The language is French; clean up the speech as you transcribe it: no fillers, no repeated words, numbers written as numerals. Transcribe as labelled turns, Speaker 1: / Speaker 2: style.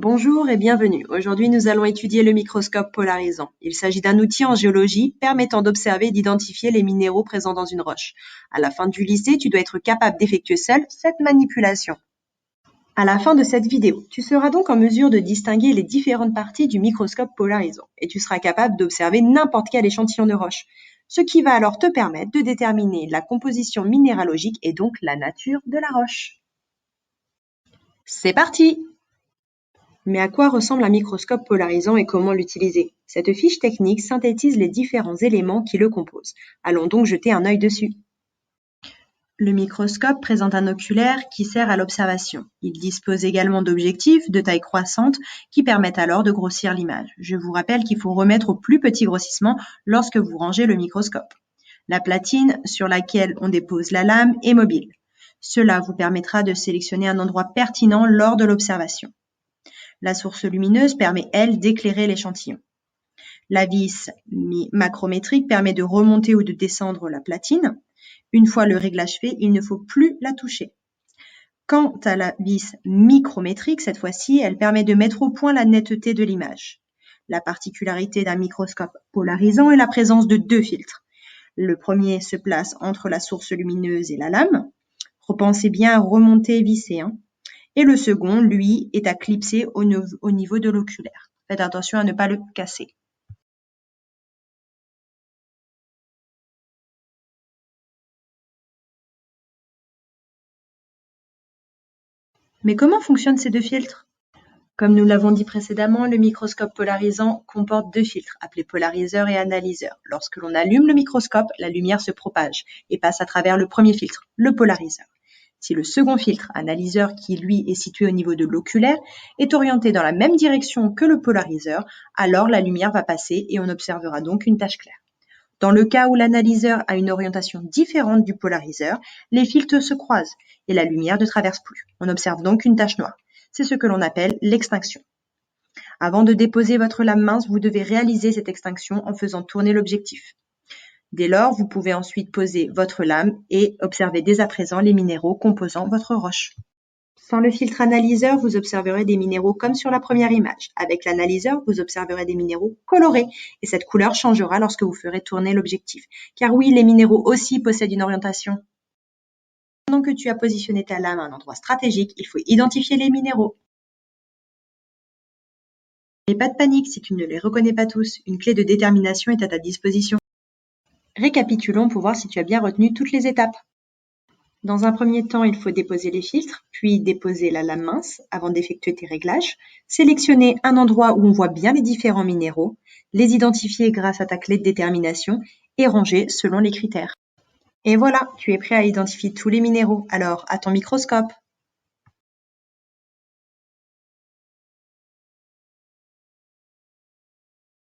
Speaker 1: Bonjour et bienvenue. Aujourd'hui, nous allons étudier le microscope polarisant. Il s'agit d'un outil en géologie permettant d'observer et d'identifier les minéraux présents dans une roche. À la fin du lycée, tu dois être capable d'effectuer seul cette manipulation. À la fin de cette vidéo, tu seras donc en mesure de distinguer les différentes parties du microscope polarisant et tu seras capable d'observer n'importe quel échantillon de roche, ce qui va alors te permettre de déterminer la composition minéralogique et donc la nature de la roche. C'est parti! Mais à quoi ressemble un microscope polarisant et comment l'utiliser? Cette fiche technique synthétise les différents éléments qui le composent. Allons donc jeter un œil dessus. Le microscope présente un oculaire qui sert à l'observation. Il dispose également d'objectifs de taille croissante qui permettent alors de grossir l'image. Je vous rappelle qu'il faut remettre au plus petit grossissement lorsque vous rangez le microscope. La platine sur laquelle on dépose la lame est mobile. Cela vous permettra de sélectionner un endroit pertinent lors de l'observation. La source lumineuse permet, elle, d'éclairer l'échantillon. La vis macrométrique permet de remonter ou de descendre la platine. Une fois le réglage fait, il ne faut plus la toucher. Quant à la vis micrométrique, cette fois-ci, elle permet de mettre au point la netteté de l'image. La particularité d'un microscope polarisant est la présence de deux filtres. Le premier se place entre la source lumineuse et la lame. Repensez bien à remonter et visser, Et le second, lui, est à clipser au niveau de l'oculaire. Faites attention à ne pas le casser. Mais comment fonctionnent ces deux filtres? Comme nous l'avons dit précédemment, le microscope polarisant comporte deux filtres, appelés polariseur et analyseur. Lorsque l'on allume le microscope, la lumière se propage et passe à travers le premier filtre, le polariseur. Si le second filtre, analyseur, qui lui est situé au niveau de l'oculaire, est orienté dans la même direction que le polariseur, alors la lumière va passer et on observera donc une tache claire. Dans le cas où l'analyseur a une orientation différente du polariseur, les filtres se croisent et la lumière ne traverse plus. On observe donc une tache noire. C'est ce que l'on appelle l'extinction. Avant de déposer votre lame mince, vous devez réaliser cette extinction en faisant tourner l'objectif. Dès lors, vous pouvez ensuite poser votre lame et observer dès à présent les minéraux composant votre roche. Sans le filtre analyseur, vous observerez des minéraux comme sur la première image. Avec l'analyseur, vous observerez des minéraux colorés et cette couleur changera lorsque vous ferez tourner l'objectif. Car oui, les minéraux aussi possèdent une orientation. Pendant que tu as positionné ta lame à un endroit stratégique, il faut identifier les minéraux. Mais pas de panique si tu ne les reconnais pas tous. Une clé de détermination est à ta disposition. Récapitulons pour voir si tu as bien retenu toutes les étapes. Dans un premier temps, il faut déposer les filtres, puis déposer la lame mince avant d'effectuer tes réglages, sélectionner un endroit où on voit bien les différents minéraux, les identifier grâce à ta clé de détermination et ranger selon les critères. Et voilà, tu es prêt à identifier tous les minéraux. Alors, à ton microscope.